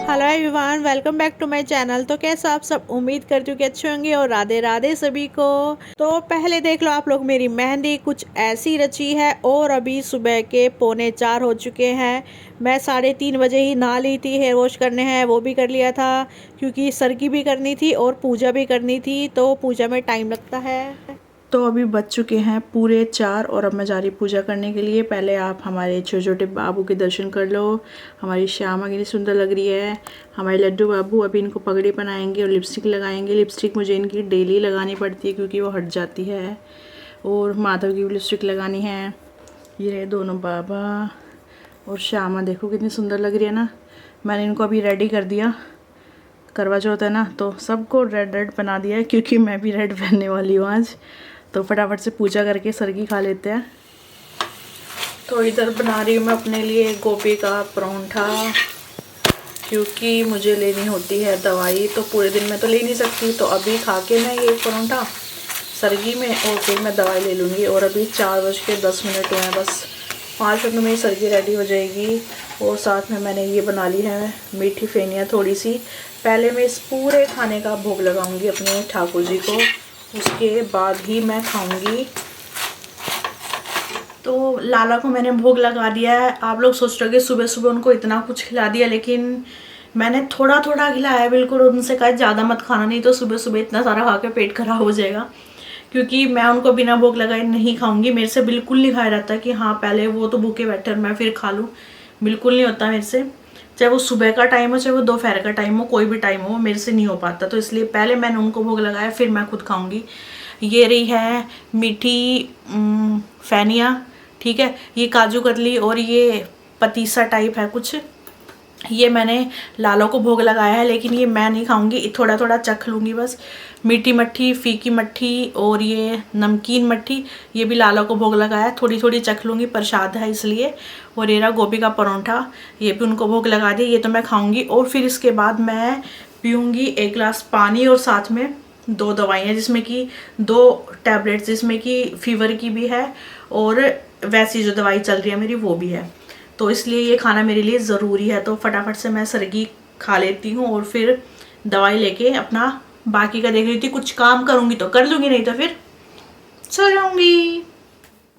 Hello everyone, welcome back to my channel. तो कैसे आप सब, उम्मीद करती हूँ कि अच्छे होंगे और राधे राधे सभी को। तो पहले देख लो आप लोग, मेरी मेहंदी कुछ ऐसी रची है और अभी सुबह के 3:45 हो चुके हैं। मैं 3:30 बजे ही नहा ली थी, हेयर वॉश करने हैं वो भी कर लिया था क्योंकि सर की भी करनी थी और पूजा भी करनी थी, तो पूजा में टाइम लगता है। तो अभी बज चुके हैं पूरे 4 और अब मैं जा रही पूजा करने के लिए। पहले आप हमारे छोटे छोटे बाबू के दर्शन कर लो। हमारी श्यामा कितनी सुंदर लग रही है। हमारे लड्डू बाबू अभी इनको पगड़ी बनाएंगे और लिपस्टिक लगाएंगे। लिपस्टिक मुझे इनकी डेली लगानी पड़ती है क्योंकि वो हट जाती है। और माधव की भी लिपस्टिक लगानी है। ये रहे दोनों बाबा और श्यामा, देखो कितनी सुंदर लग रही है ना। मैंने इनको अभी रेडी कर दिया। करवा चौथ है ना, तो सबको रेड रेड बना दिया है क्योंकि मैं भी रेड पहनने वाली हूँ आज। तो फटाफट से पूजा करके सरगी खा लेते हैं। तो इधर बना रही हूँ मैं अपने लिए गोभी का परोंठा क्योंकि मुझे लेनी होती है दवाई, तो पूरे दिन में तो ले नहीं सकती। तो अभी खा के मैं ये परोंठा सरगी में और फिर मैं दवाई ले लूँगी। और अभी 4:10 हुए हैं, बस 5 मिनट में मेरी सरगी रेडी हो जाएगी। और साथ में मैंने ये बना ली है मीठी फेनियाँ थोड़ी सी। पहले मैं इस पूरे खाने का भोग लगाऊंगी अपने ठाकुर जी को, उसके बाद ही मैं खाऊंगी। तो लाला को मैंने भोग लगा दिया है। आप लोग सोच रहे हो कि सुबह सुबह उनको इतना कुछ खिला दिया, लेकिन मैंने थोड़ा थोड़ा खिलाया है बिल्कुल। उनसे कहा ज़्यादा मत खाना, नहीं तो सुबह सुबह इतना सारा खा के पेट खराब हो जाएगा। क्योंकि मैं उनको बिना भोग लगाए नहीं खाऊंगी। मेरे से बिल्कुल नहीं खाया जाता कि हाँ पहले वो तो भूखे बैठे और मैं फिर खा लूँ, बिल्कुल नहीं होता मेरे से। चाहे वो सुबह का टाइम हो, चाहे वो दोपहर का टाइम हो, कोई भी टाइम हो, मेरे से नहीं हो पाता। तो इसलिए पहले मैंने उनको भोग लगाया, फिर मैं खुद खाऊंगी। ये रही है मीठी फैनिया, ठीक है। ये काजू कतली और ये पतीसा टाइप है कुछ, ये मैंने लालों को भोग लगाया है, लेकिन ये मैं नहीं खाऊंगी, थोड़ा थोड़ा चख लूँगी बस। मीठी मट्ठी, फीकी मट्ठी और ये नमकीन मट्ठी, ये भी लालों को भोग लगाया है, थोड़ी थोड़ी चख लूँगी, प्रसाद है इसलिए। और ये रहा गोभी का परोंठा, ये भी उनको भोग लगा दिया, ये तो मैं खाऊंगी। और फिर इसके बाद मैं पीऊँगी 1 गिलास पानी और साथ में 2 दवाइयाँ, जिसमें कि 2 टैबलेट्स, जिसमें कि फीवर की भी है और वैसी जो दवाई चल रही है मेरी वो भी है। तो इसलिए ये खाना मेरे लिए ज़रूरी है। तो फटाफट से मैं सरगी खा लेती हूँ और फिर दवाई लेके अपना बाकी का देख रही थी। कुछ काम करूँगी तो कर लूँगी, नहीं तो फिर सो जाऊँगी।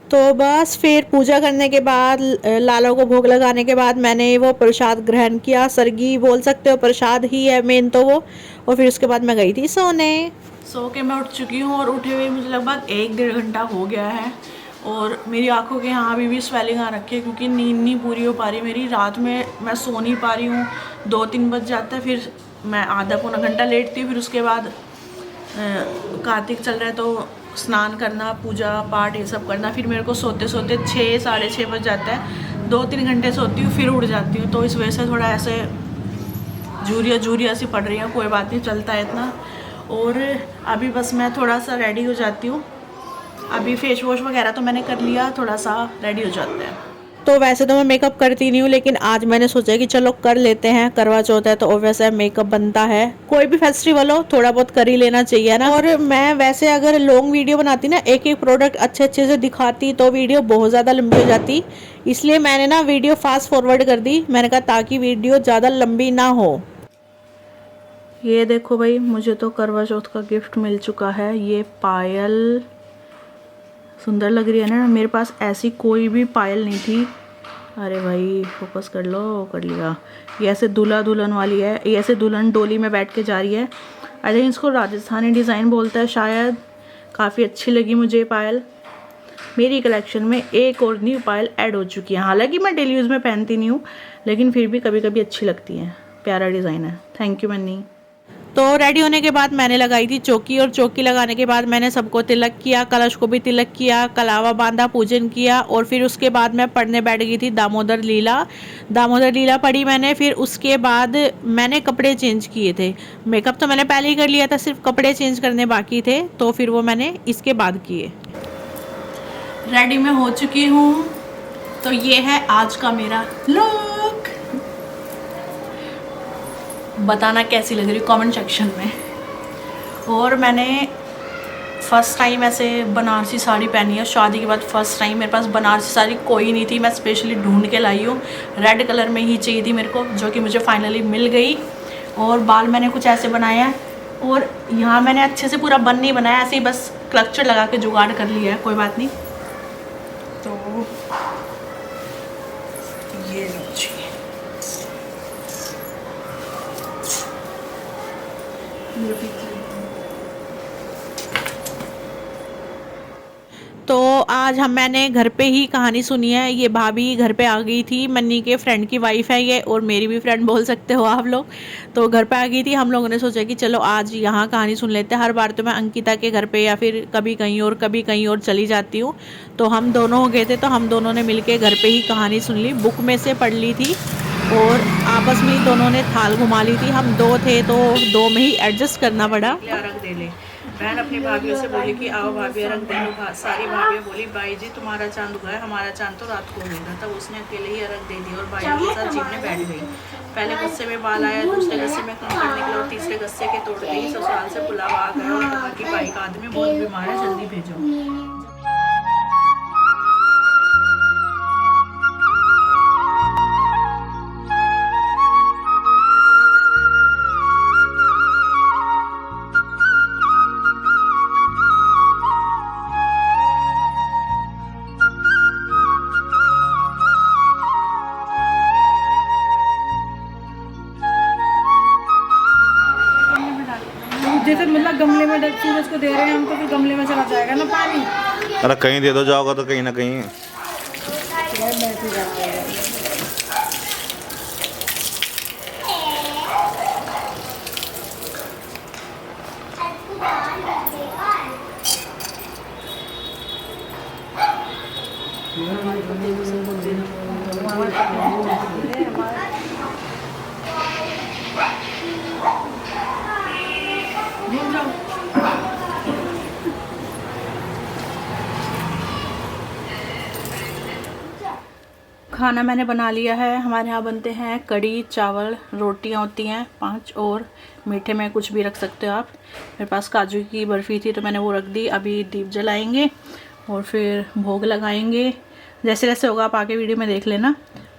तो बस फिर पूजा करने के बाद, लालों को भोग लगाने के बाद मैंने वो प्रसाद ग्रहण किया। सरगी बोल सकते हो, प्रसाद ही है मेन तो वो। और फिर उसके बाद मैं गई थी सोने। सो के मैं उठ चुकी हूँ और उठे हुए मुझे लगभग 1-1.5 घंटा हो गया है। और मेरी आंखों के यहाँ अभी भी स्वेलिंग आ रखी है क्योंकि नींद नहीं पूरी हो पा रही मेरी। रात में मैं सो नहीं पा रही हूँ, 2-3 बज जाता है, फिर मैं आधा पौना घंटा लेटती हूँ। फिर उसके बाद कार्तिक चल रहा है तो स्नान करना, पूजा पाठ ये सब करना, फिर मेरे को सोते सोते 6-6:30 बज जाता है। 2-3 घंटे सोती हूँ फिर उठ जाती हूँ। तो इस वजह से थोड़ा ऐसे झूरिया सी पड़ रही है, कोई बात नहीं, चलता है इतना। और अभी बस मैं थोड़ा सा रेडी हो जाती हूँ। अभी फेस वॉश वगैरह तो मैंने कर लिया, थोड़ा सा रेडी हो जाते हैं। तो वैसे तो मैं मेकअप करती नहीं हूँ, लेकिन आज मैंने सोचा कि चलो कर लेते हैं, करवा चौथ है तो वैसे मेकअप बनता है। कोई भी फेस्टिवल हो थोड़ा बहुत कर ही लेना चाहिए ना। और मैं वैसे अगर लॉन्ग वीडियो बनाती ना, एक एक प्रोडक्ट अच्छे अच्छे से दिखाती, तो वीडियो बहुत ज़्यादा लंबी हो जाती। इसलिए मैंने ना वीडियो फास्ट फॉरवर्ड कर दी, मैंने कहा ताकि वीडियो ज़्यादा लंबी ना हो। ये देखो भाई, मुझे तो करवा चौथ का गिफ्ट मिल चुका है। ये पायल सुंदर लग रही है ना। मेरे पास ऐसी कोई भी पायल नहीं थी। अरे भाई फोकस कर लो, कर लिया। ये ऐसे दूल्हा दुल्हन वाली है, ये ऐसे दुल्हन डोली में बैठ के जा रही है। आई थिंक इसको राजस्थानी डिज़ाइन बोलता है शायद। काफ़ी अच्छी लगी मुझे पायल। मेरी कलेक्शन में एक और न्यू पायल ऐड हो चुकी है। हालांकि मैं डेली यूज़ में पहनती नहीं हूँ, लेकिन फिर भी कभी कभी अच्छी लगती है। प्यारा डिज़ाइन है। थैंक यू मन्नी। तो रेडी होने के बाद मैंने लगाई थी चौकी, और चौकी लगाने के बाद मैंने सबको तिलक किया, कलश को भी तिलक किया, कलावा बांधा, पूजन किया। और फिर उसके बाद मैं पढ़ने बैठ गई थी दामोदर लीला। दामोदर लीला पढ़ी मैंने। फिर उसके बाद मैंने कपड़े चेंज किए थे। मेकअप तो मैंने पहले ही कर लिया था, सिर्फ कपड़े चेंज करने बाकी थे, तो फिर वो मैंने इसके बाद किए। रेडी मैं हो चुकी हूँ। तो ये है आज का मेरा लुक। बताना कैसी लग रही कमेंट सेक्शन में। और मैंने फ़र्स्ट टाइम ऐसे बनारसी साड़ी पहनी है शादी के बाद। फ़र्स्ट टाइम मेरे पास बनारसी साड़ी कोई नहीं थी, मैं स्पेशली ढूंढ के लाई हूँ। रेड कलर में ही चाहिए थी मेरे को, जो कि मुझे फाइनली मिल गई। और बाल मैंने कुछ ऐसे बनाए हैं, और यहाँ मैंने अच्छे से पूरा बन नहीं बनाया, ऐसे ही बस क्लचर लगा के जुगाड़ कर लिया है, कोई बात नहीं। तो ये लो जी, तो आज मैंने घर पे ही कहानी सुनी है। ये भाभी घर पे आ गई थी, मन्नी के फ्रेंड की वाइफ है ये, और मेरी भी फ्रेंड बोल सकते हो आप लोग। तो घर पे आ गई थी, हम लोगों ने सोचा कि चलो आज यहाँ कहानी सुन लेते हैं। हर बार तो मैं अंकिता के घर पे या फिर कभी कहीं और चली जाती हूँ। तो हम दोनों हो गए थे, तो हम दोनों ने मिल के घर पर ही कहानी सुन ली, बुक में से पढ़ ली थी, और आपस में ही दोनों ने थाल घुमा ली थी। हम दो थे तो दो में ही एडजस्ट करना पड़ा। अर्घ दे ले, बहन अपनी भाभीयों से बोली कि आओ भाभी अर्घ दे लो। सारी भाभियाँ बोली भाई जी तुम्हारा चांद उगा है, हमारा चांद तो रात को उगेगा। तब उसने अकेले ही अर्घ दे दिया और भाई के साथ जीवने बैठ गई। पहले गस्से में बाल आया, दूसरे गस्से में कंकड़ निकला, और तीसरे गस्से के तोड़ते ही ससुराल से बुलावा आ गया और कहा कि भाई का आदमी बहुत बीमार है, जल्दी भेजो। जैसे मतलब गमले में सूरज को दे रहे हैं हम, तो फिर गमले में चला जाएगा ना पानी। अरे कहीं दे दो, जाओगा तो कहीं ना कहीं। खाना मैंने बना लिया है। हमारे यहाँ बनते हैं कढ़ी चावल, रोटियाँ होती हैं 5, और मीठे में कुछ भी रख सकते हो आप। मेरे पास काजू की बर्फ़ी थी तो मैंने वो रख दी। अभी दीप जलाएंगे और फिर भोग लगाएंगे। जैसे जैसे होगा आप आके वीडियो में देख लेना।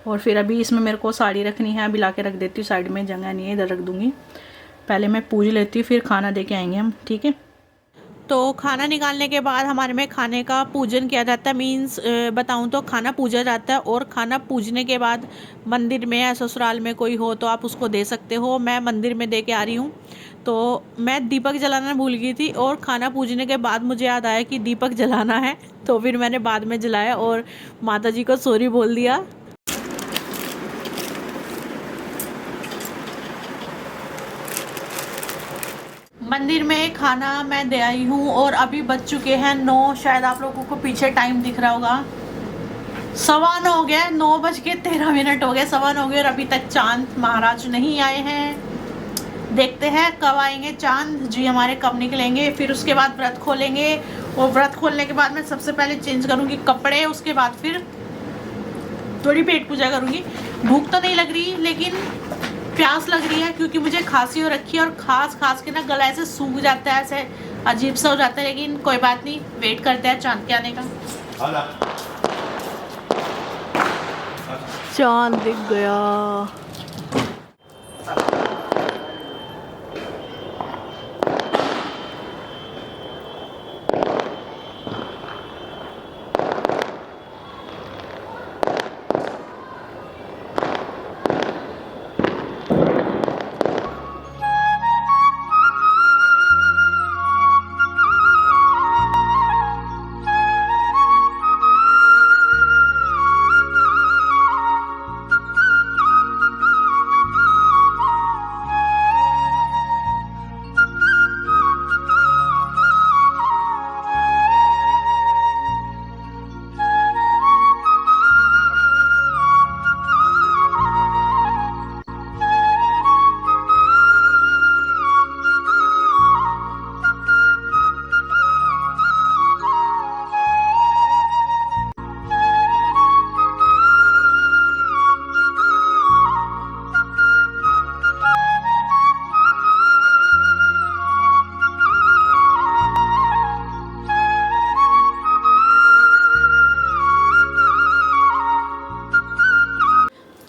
और फिर अभी इसमें मेरे को साड़ी रखनी है, अभी ला के रख देती हूँ साइड में, जगह नहीं है, इधर रख दूँगी। पहले मैं पूज लेती हूँ, फिर खाना दे के आएंगे हम, ठीक है। तो खाना निकालने के बाद हमारे में खाने का पूजन किया जाता है। मीन्स बताऊं तो खाना पूजा जाता है, और खाना पूजने के बाद मंदिर में या ससुराल में कोई हो तो आप उसको दे सकते हो। मैं मंदिर में दे के आ रही हूँ। तो मैं दीपक जलाना भूल गई थी, और खाना पूजने के बाद मुझे याद आया कि दीपक जलाना है, तो फिर मैंने बाद में जलाया और माता जी को सॉरी बोल दिया। मंदिर में खाना मैं दे आई हूँ, और अभी बज चुके हैं 9। शायद आप लोगों को पीछे टाइम दिख रहा होगा, 9:15 हो गया, 9:13 हो गए, 9:15 हो गए, और अभी तक चांद महाराज नहीं आए हैं। देखते हैं कब आएंगे चांद जी हमारे, कब निकलेंगे। फिर उसके बाद व्रत खोलेंगे, और व्रत खोलने के बाद मैं सबसे पहले चेंज करूँगी कपड़े, उसके बाद फिर थोड़ी पेट पूजा करूँगी। भूख तो नहीं लग रही, लेकिन प्यास लग रही है, क्योंकि मुझे खांसी हो रखी है, और खास के ना गला ऐसे सूख जाता है, ऐसे अजीब सा हो जाता है। लेकिन कोई बात नहीं, वेट करते हैं चांद के आने का। चांद दिख गया।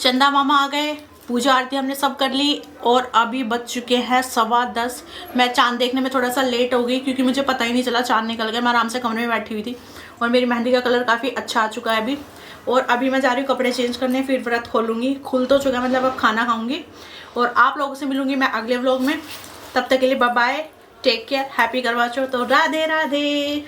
चंदा मामा आ गए, पूजा आरती हमने सब कर ली और अभी बज चुके हैं 10:15। मैं चांद देखने में थोड़ा सा लेट हो गई क्योंकि मुझे पता ही नहीं चला चांद निकल गया। मैं आराम से कमरे में बैठी हुई थी और मेरी मेहंदी का कलर काफ़ी अच्छा आ चुका है अभी। और अभी मैं जा रही हूँ कपड़े चेंज करने, फिर व्रत खोलूँगी। खुल तो चुका, मतलब अब खाना खाऊँगी और आप लोगों से मिलूँगी मैं अगले व्लॉग में। तब तक के लिए bye bye, take care, happy Karva Chauth, तो राधे राधे।